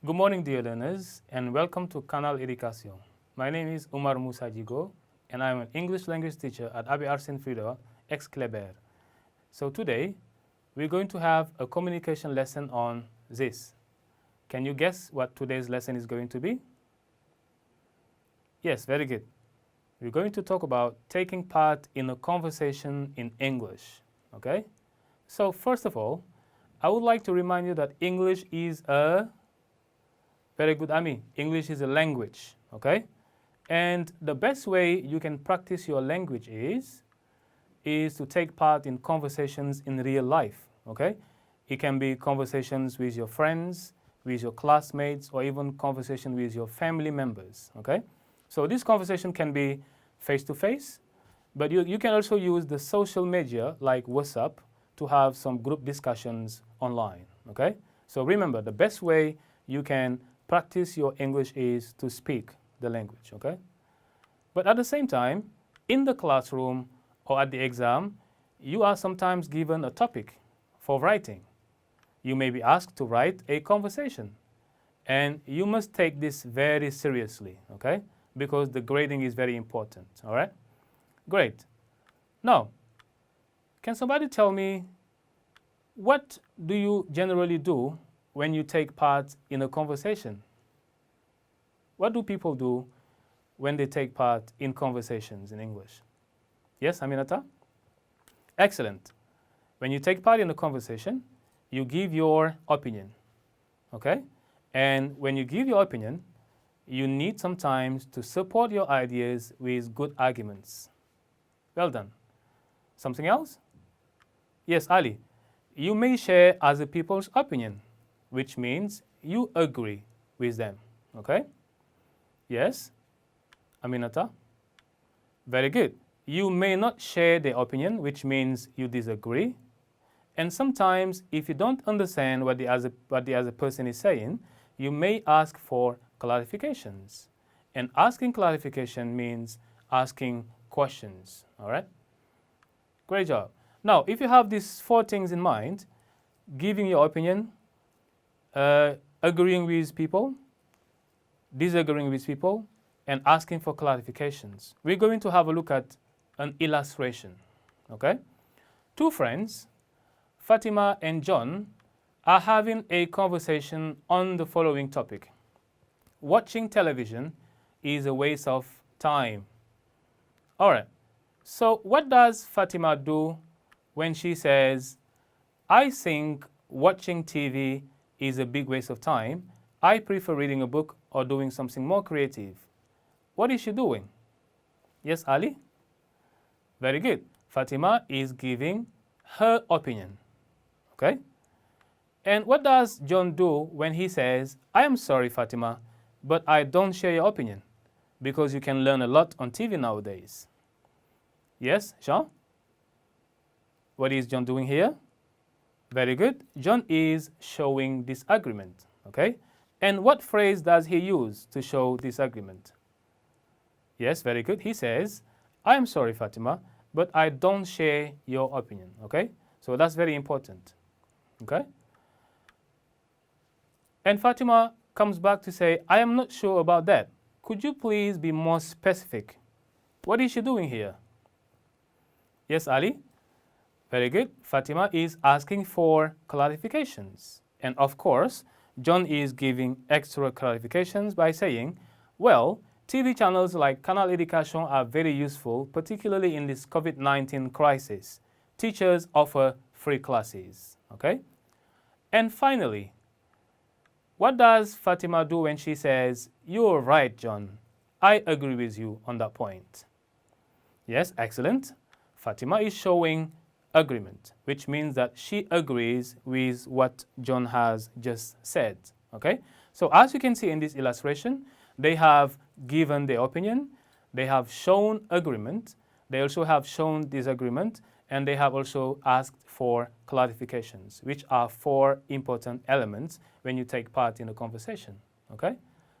Good morning, dear learners, and welcome to Canal Education. My name is Umar Musa Jigo, and I'm an English language teacher at Abbé Arsène Frido, ex-Kléber. So today, we're going to have a communication lesson on this. Can you guess what today's lesson is going to be? Yes, very good. We're going to talk about taking part in a conversation in English, okay? So first of all, I would like to remind you that English is a very good, English is a language, okay? And the best way you can practice your language is to take part in conversations in real life, okay? It can be conversations with your friends, with your classmates, or even conversation with your family members, okay? So this conversation can be face-to-face, but you can also use the social media like WhatsApp to have some group discussions online, okay? So remember, the best way you can practice your English is to speak the language, okay? But at the same time, in the classroom or at the exam, you are sometimes given a topic for writing. You may be asked to write a conversation, and you must take this very seriously, okay? Because the grading is very important, all right? Great. Now, can somebody tell me what do you generally do when you take part in a conversation? What do people do when they take part in conversations in English? Yes, Aminata? Excellent. When you take part in a conversation, you give your opinion, okay? And when you give your opinion, you need sometimes to support your ideas with good arguments. Well done. Something else? Yes, Ali. You may share other people's opinion, which means you agree with them, okay? Yes? Aminata? Very good. You may not share their opinion, which means you disagree. And sometimes, if you don't understand what the other person is saying, you may ask for clarifications. And asking clarification means asking questions, all right? Great job. Now, if you have these four things in mind, giving your opinion, agreeing with people, disagreeing with people, and asking for clarifications, we're going to have a look at an illustration, okay? Two friends, Fatima and John, are having a conversation on the following topic. Watching television is a waste of time. All right, so what does Fatima do when she says, I think watching TV is a big waste of time. I prefer reading a book or doing something more creative. What is she doing? Yes, Ali? Very good. Fatima is giving her opinion, okay? And what does John do when he says, I am sorry, Fatima, but I don't share your opinion because you can learn a lot on TV nowadays? Yes, Jean? What is John doing here? Very good. John is showing disagreement, okay? And what phrase does he use to show disagreement? Yes, very good. He says, I am sorry, Fatima, but I don't share your opinion, okay? So that's very important, okay? And Fatima comes back to say, I am not sure about that. Could you please be more specific? What is she doing here? Yes, Ali? Very good. Fatima is asking for clarifications. And of course, John is giving extra clarifications by saying, well, TV channels like Canal Education are very useful, particularly in this COVID-19 crisis. Teachers offer free classes, okay? And finally, what does Fatima do when she says, you're right, John. I agree with you on that point. Yes, excellent. Fatima is showing agreement, which means that she agrees with what John has just said, okay? So as you can see in this illustration, they have given their opinion, they have shown agreement, they also have shown disagreement, and they have also asked for clarifications, which are four important elements when you take part in a conversation, okay?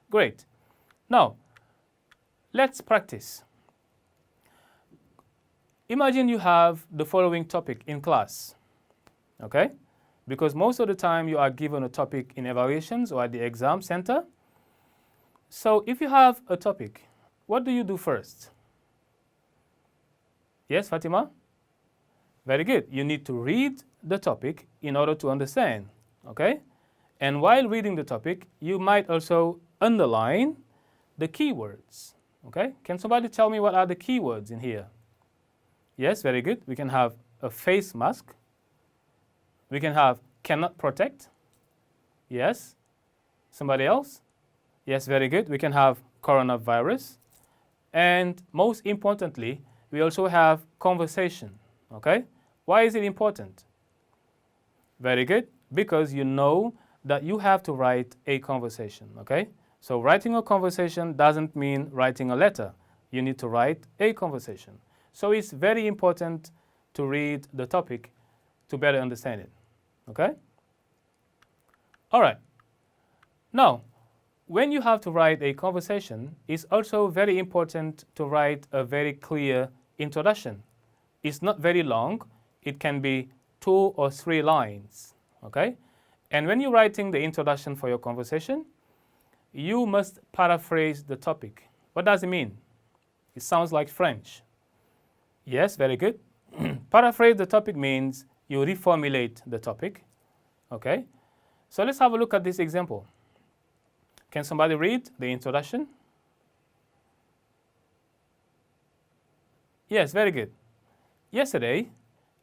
Great. Now, let's practice. Imagine you have the following topic in class, okay? because most of the time you are given a topic in evaluations or at the exam center. So if you have a topic, what do you do first? Yes, Fatima? Very good. You need to read the topic in order to understand, okay? And while reading the topic, you might also underline the keywords, okay? Can somebody tell me what are the keywords in here? Yes, very good. We can have a face mask. We can have cannot protect. Yes. Somebody else? Yes, very good. We can have coronavirus. And most importantly, we also have conversation, okay? Why is it important? Very good. Because you know that you have to write a conversation, okay? So writing a conversation doesn't mean writing a letter. You need to write a conversation. So it's very important to read the topic to better understand it, okay? All right. Now, when you have to write a conversation, it's also very important to write a very clear introduction. It's not very long. It can be 2 or 3 lines, okay? And when you're writing the introduction for your conversation, you must paraphrase the topic. What does it mean? It sounds like French. Yes, very good. Paraphrase the topic means you reformulate the topic, okay? So let's have a look at this example. Can somebody read the introduction? Yes, very good. Yesterday,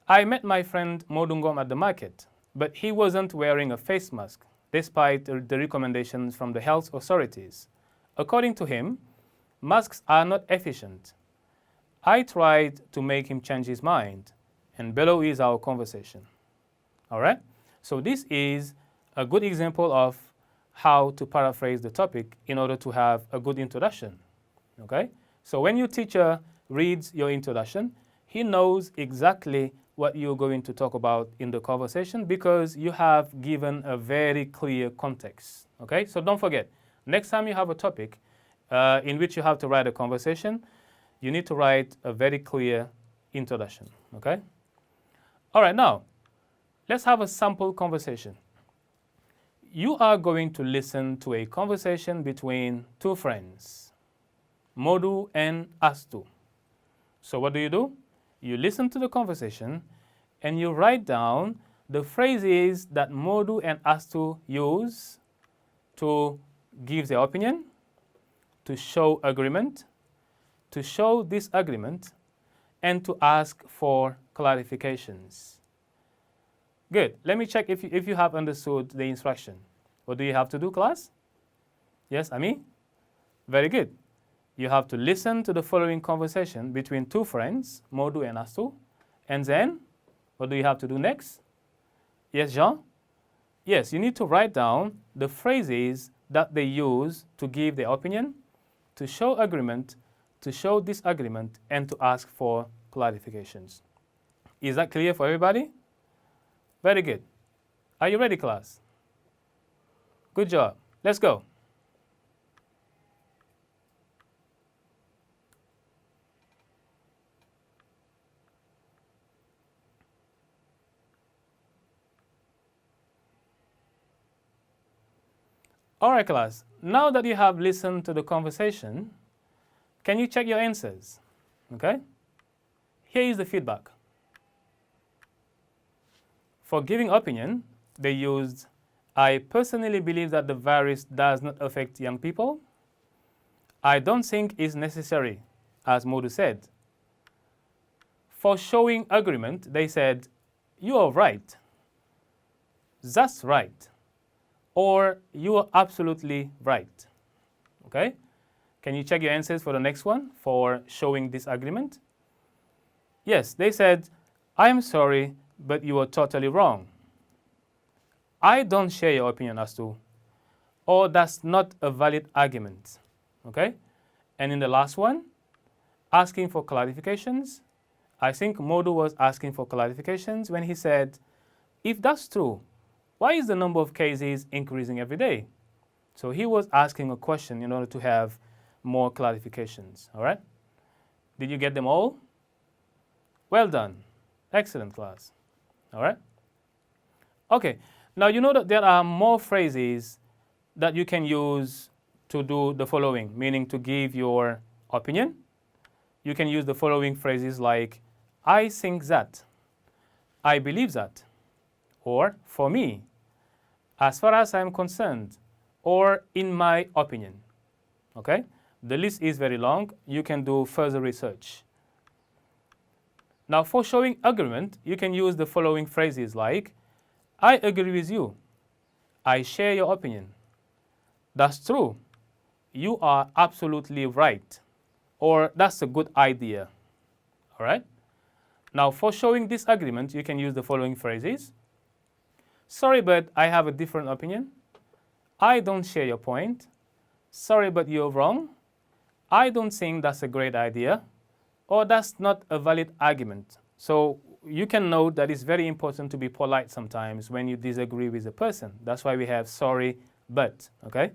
I met my friend Modungom at the market, but he wasn't wearing a face mask, despite the recommendations from the health authorities. According to him, masks are not efficient. I tried to make him change his mind, and below is our conversation. All right? So this is a good example of how to paraphrase the topic in order to have a good introduction, okay? So when your teacher reads your introduction, he knows exactly what you're going to talk about in the conversation because you have given a very clear context, okay? So don't forget, next time you have a topic in which you have to write a conversation, you need to write a very clear introduction, okay? All right, now, let's have a sample conversation. You are going to listen to a conversation between 2 friends, Modu and Astu. So what do? You listen to the conversation and you write down the phrases that Modu and Astu use to give their opinion, to show agreement, to show disagreement, and to ask for clarifications. Good. Let me check if you have understood the instruction. What do you have to do, class? Yes, Ami? Very good. You have to listen to the following conversation between 2 friends, Modu and Astu. And then, what do you have to do next? Yes, Jean? Yes, you need to write down the phrases that they use to give their opinion, to show agreement, to show disagreement, and to ask for clarifications. Is that clear for everybody? Very good. Are you ready, class? Good job. Let's go. All right, class. Now that you have listened to the conversation, can you check your answers? Okay? Here is the feedback. For giving opinion, they used, I personally believe that the virus does not affect young people. I don't think it's necessary, as Modu said. For showing agreement, they said, you are right. That's right. Or you are absolutely right. Okay? Can you check your answers for the next one, for showing disagreement? Yes, they said, I am sorry, but you are totally wrong. I don't share your opinion as to, or that's not a valid argument. Okay? And in the last one, asking for clarifications, I think Modu was asking for clarifications when he said, if that's true, why is the number of cases increasing every day? So he was asking a question in order to have more clarifications, all right? Did you get them all? Well done. Excellent, class. All right? Okay, now you know that there are more phrases that you can use to do the following, meaning to give your opinion. You can use the following phrases like, I think that, I believe that, or for me, as far as I'm concerned, or in my opinion. Okay? The list is very long. You can do further research. Now, for showing agreement, you can use the following phrases like, I agree with you. I share your opinion. That's true. You are absolutely right. Or that's a good idea. All right? Now, for showing disagreement, you can use the following phrases. Sorry, but I have a different opinion. I don't share your point. Sorry, but you're wrong. I don't think that's a great idea. Or that's not a valid argument. So you can note that it's very important to be polite sometimes when you disagree with a person. That's why we have sorry, but, okay?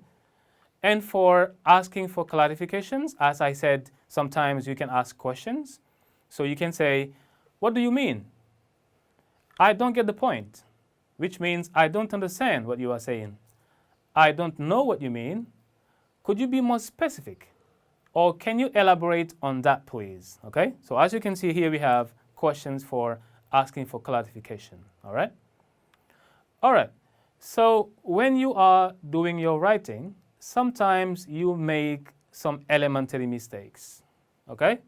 And for asking for clarifications, as I said, sometimes you can ask questions. So you can say, what do you mean? I don't get the point, which means I don't understand what you are saying. I don't know what you mean. Could you be more specific? Or can you elaborate on that, please? Okay, so as you can see here, we have questions for asking for clarification, all right? All right, so when you are doing your writing, sometimes you make some elementary mistakes, okay?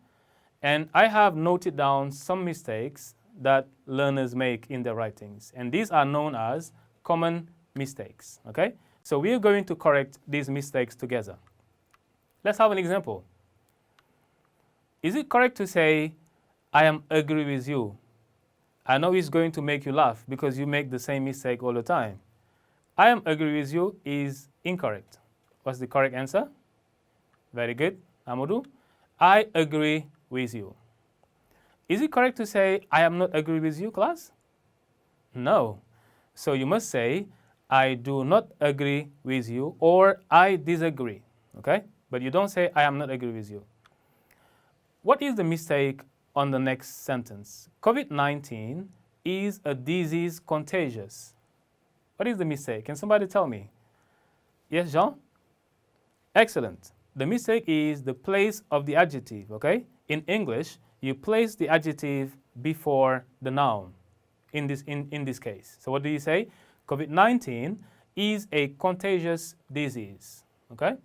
And I have noted down some mistakes that learners make in their writings, and these are known as common mistakes, okay? So we are going to correct these mistakes together. Let's have an example. Is it correct to say, I am agree with you? I know it's going to make you laugh because you make the same mistake all the time. I am agree with you is incorrect. What's the correct answer? Very good, Amadou. I agree with you. Is it correct to say, I am not agree with you, class? No. So you must say, I do not agree with you, or I disagree, okay? But you don't say, I am not agree with you. What is the mistake on the next sentence? COVID-19 is a disease contagious. What is the mistake? Can somebody tell me? Yes, Jean? Excellent. The mistake is the place of the adjective, okay? In English, you place the adjective before the noun in this case. So what do you say? COVID-19 is a contagious disease, okay?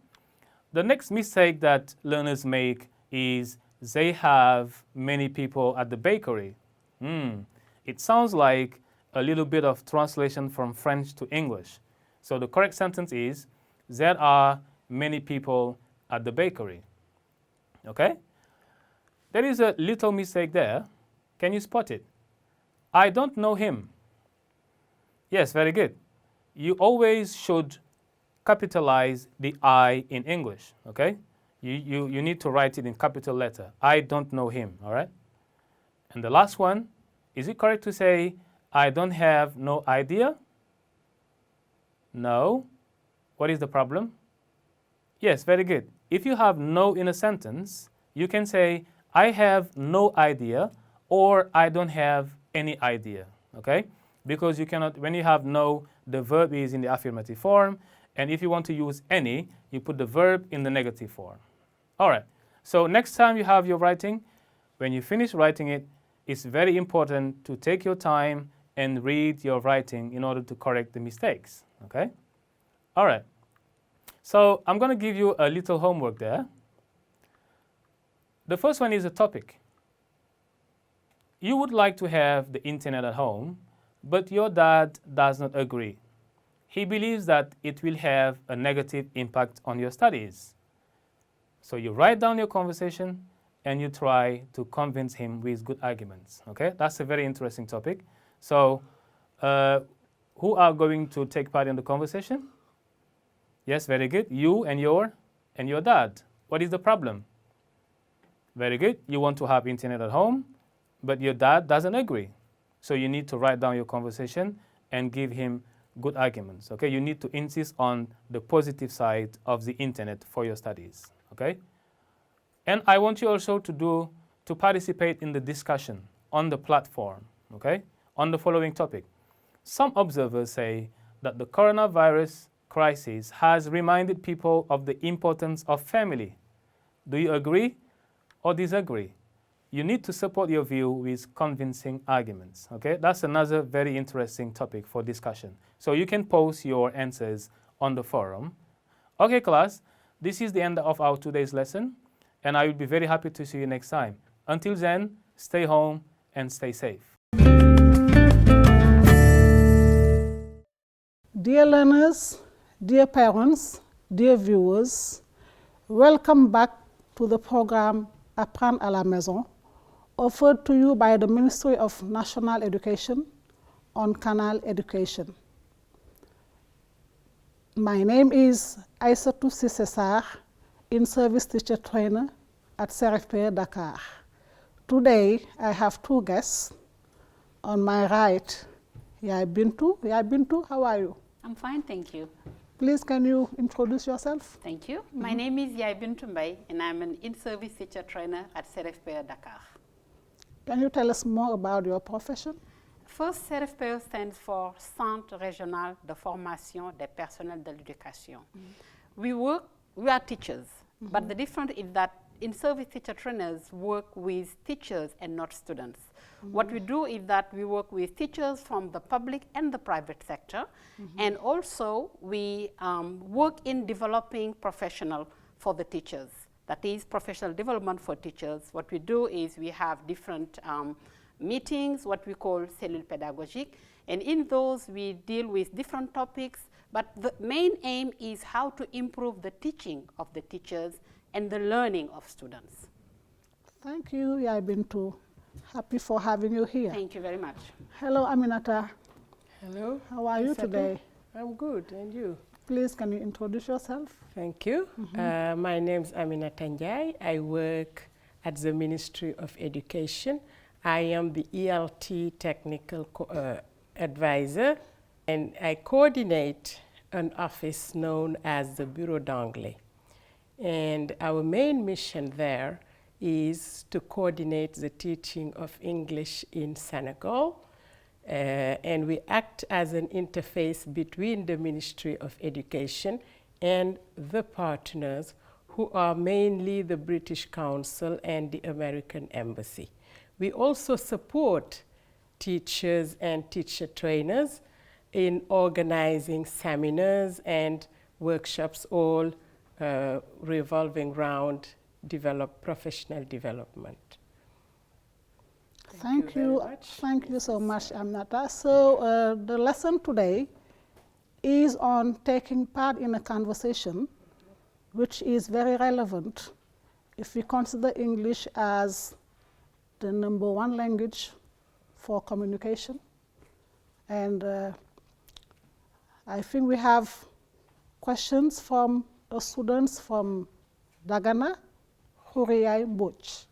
The next mistake that learners make is they have many people at the bakery. It sounds like a little bit of translation from French to English. So the correct sentence is, there are many people at the bakery, okay? There is a little mistake there. Can you spot it? I don't know him. Yes, very good. You always should capitalize the I in English, okay? You need to write it in capital letter. I don't know him, all right? And the last one, is it correct to say, I don't have no idea? No. What is the problem? Yes, very good. If you have no in a sentence, you can say, I have no idea, or I don't have any idea, okay? Because you cannot, when you have no, the verb is in the affirmative form, and if you want to use any, you put the verb in the negative form. All right, so next time you have your writing, when you finish writing it, it's very important to take your time and read your writing in order to correct the mistakes, okay? All right, so I'm going to give you a little homework there. The first one is a topic. You would like to have the internet at home, but your dad does not agree. He believes that it will have a negative impact on your studies. So you write down your conversation and you try to convince him with good arguments, okay? That's a very interesting topic. So who are going to take part in the conversation? Yes, very good. You and your dad. What is the problem? Very good. You want to have internet at home, but your dad doesn't agree. So you need to write down your conversation and give him good arguments, okay? You need to insist on the positive side of the internet for your studies, okay? And I want you also to participate in the discussion on the platform, okay? On the following topic. Some observers say that the coronavirus crisis has reminded people of the importance of family. Do you agree or disagree? You need to support your view with convincing arguments. Okay, that's another very interesting topic for discussion. So you can post your answers on the forum. Okay, class, this is the end of our today's lesson, and I will be very happy to see you next time. Until then, stay home and stay safe. Dear learners, dear parents, dear viewers, welcome back to the program Apprendre à la maison, offered to you by the Ministry of National Education on Canal Education. My name is Aïssatou Cissé Sarr, in-service teacher trainer at CRFPE Dakar. Today, I have two guests. On my right, Yai Bintou. Yai Bintou, how are you? I'm fine, thank you. Please, can you introduce yourself? Thank you. My name is Yai Bintou Mbaye, and I'm an in-service teacher trainer at CRFPE Dakar. Can you tell us more about your profession? First, CRFPE stands for Centre Régional de Formation des Personnels de l'Éducation. We are teachers, but the difference is that in-service teacher trainers work with teachers and not students. What we do is that we work with teachers from the public and the private sector, and also we work in developing professional for the teachers. That is professional development for teachers. What we do is we have different meetings, what we call cellules pédagogiques, and in those we deal with different topics, but the main aim is how to improve the teaching of the teachers and the learning of students. Thank you, Yai Bintou. Happy for having you here. Thank you very much. Hello, Aminata. Hello. How are you today? I'm good, and you? Please, can you introduce yourself? Thank you. My name is Aminata Ndiaye. I work at the Ministry of Education. I am the ELT technical advisor, and I coordinate an office known as the Bureau d'Anglais. And our main mission there is to coordinate the teaching of English in Senegal. And we act as an interface between the Ministry of Education and the partners, who are mainly the British Council and the American Embassy. We also support teachers and teacher trainers in organizing seminars and workshops, all revolving around professional development. Thank you. Thank you so much, Aminata. So the lesson today is on taking part in a conversation, which is very relevant if we consider English as the #1 language for communication. And I think we have questions from students from Dagana, Houriyai Mbouch.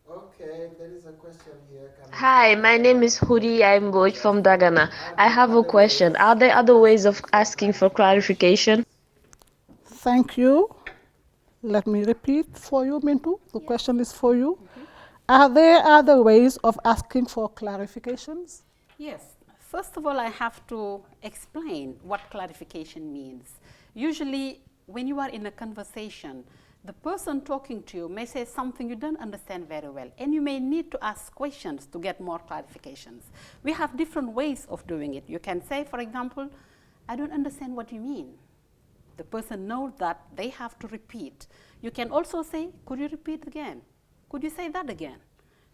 Okay, there is a question here. Hi, my name is Houriyai Mbouch from Dagana. I have a question. Are there other ways of asking for clarification? Thank you. Let me repeat for you, Mintu. The question is for you. Are there other ways of asking for clarifications? Yes. First of all, I have to explain what clarification means. Usually, when you are in a conversation, the person talking to you may say something you don't understand very well, and you may need to ask questions to get more clarifications. We have different ways of doing it. You can say, for example, I don't understand what you mean. The person knows that they have to repeat. You can also say, could you repeat again? Could you say that again?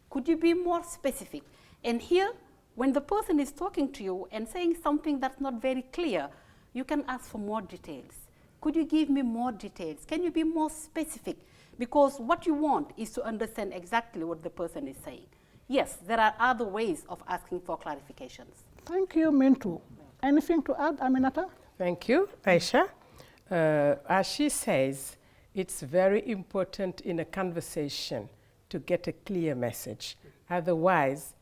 Could you be more specific? And here, when the person is talking to you and saying something that's not very clear, you can ask for more details. Could you give me more details? Can you be more specific? Because what you want is to understand exactly what the person is saying. Yes, there are other ways of asking for clarifications. Thank you, Mintu. Anything to add, Aminata? Thank you, Aisha. As she says, it's very important in a conversation to get a clear message. Otherwise,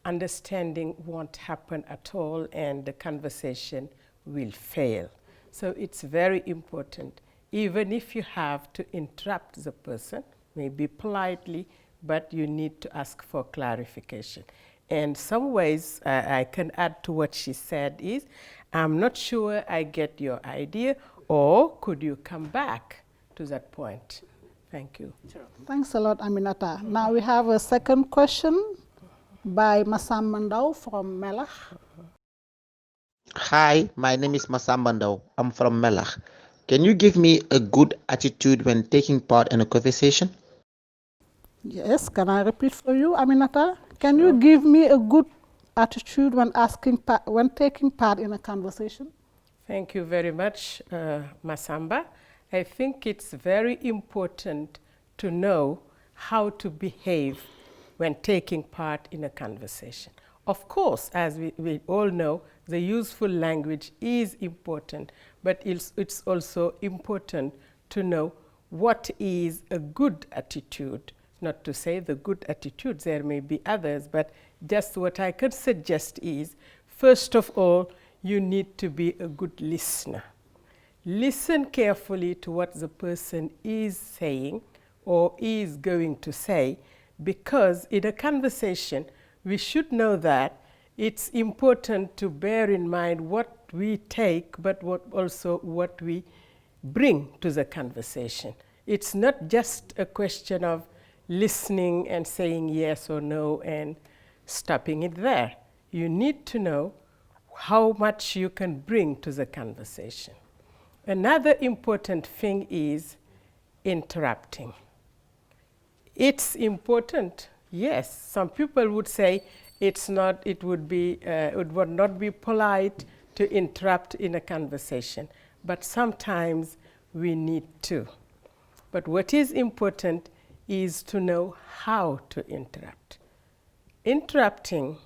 understanding won't happen at all and the conversation will fail. So it's very important, even if you have to interrupt the person, maybe politely, but you need to ask for clarification. And some ways I can add to what she said is, I'm not sure I get your idea, or could you come back to that point? Thank you. Thanks a lot, Aminata. Now we have a second question by Masamba Ndaw from Melach. Hi, my name is Masamba Ndaw. I'm from Melach. Can you give me a good attitude when taking part in a conversation? Yes, can I repeat for you, Aminata? Can you give me a good attitude when taking part in a conversation? Thank you very much, Masamba. I think it's very important to know how to behave when taking part in a conversation. Of course, as we all know, the useful language is important, but it's also important to know what is a good attitude. Not to say the good attitudes, there may be others, but just what I could suggest is, first of all, you need to be a good listener. Listen carefully to what the person is saying or is going to say, because in a conversation, we should know that it's important to bear in mind what we take, but also what we bring to the conversation. It's not just a question of listening and saying yes or no and stopping it there. You need to know how much you can bring to the conversation. Another important thing is interrupting. It's important, yes. Some people would say it would not be polite to interrupt in a conversation, but sometimes we need to. But what is important is to know how to interrupt. Interrupting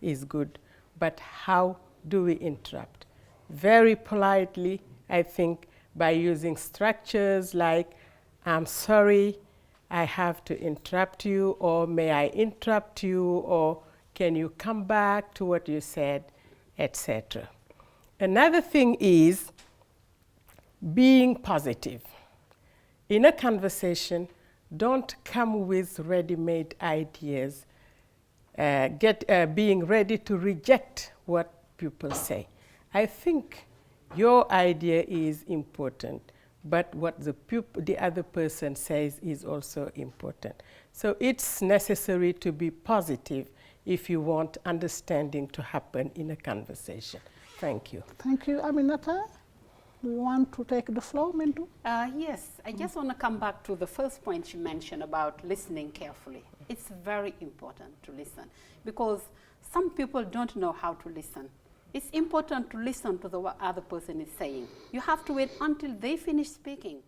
is good, but how do we interrupt? Very politely, I think, by using structures like, I'm sorry, I have to interrupt you, or may I interrupt you, or can you come back to what you said, etc. Another thing is being positive. In a conversation, don't come with ready-made ideas, being ready to reject what people say. I think your idea is important, but what the other person says is also important. So it's necessary to be positive if you want understanding to happen in a conversation. Thank you. Thank you, Aminata. Do you want to take the floor, Mintu? Yes, I just want to come back to the first point you mentioned about listening carefully. It's very important to listen, because some people don't know how to listen. It's important to listen to what other person is saying. You have to wait until they finish speaking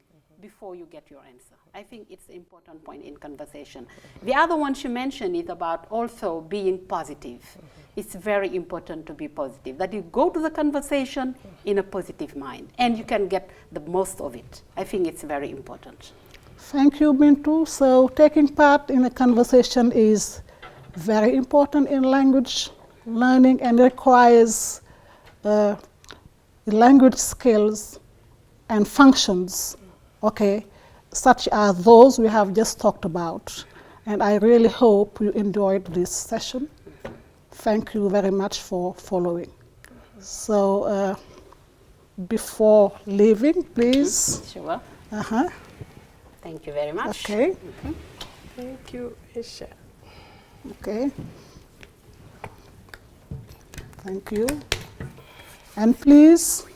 before you get your answer. I think it's an important point in conversation. The other one she mentioned is about also being positive. It's very important to be positive, that you go to the conversation in a positive mind and you can get the most of it. I think it's very important. Thank you, Mintu. So taking part in a conversation is very important in language learning and requires language skills and functions, okay, such as those we have just talked about. And I really hope you enjoyed this session. Thank you very much for following. So before leaving, please. Sure. Thank you very much. Okay. Thank you, Isha. Okay. Thank you. And please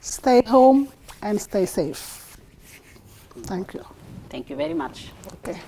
stay home and stay safe. Thank you. Thank you very much. Okay.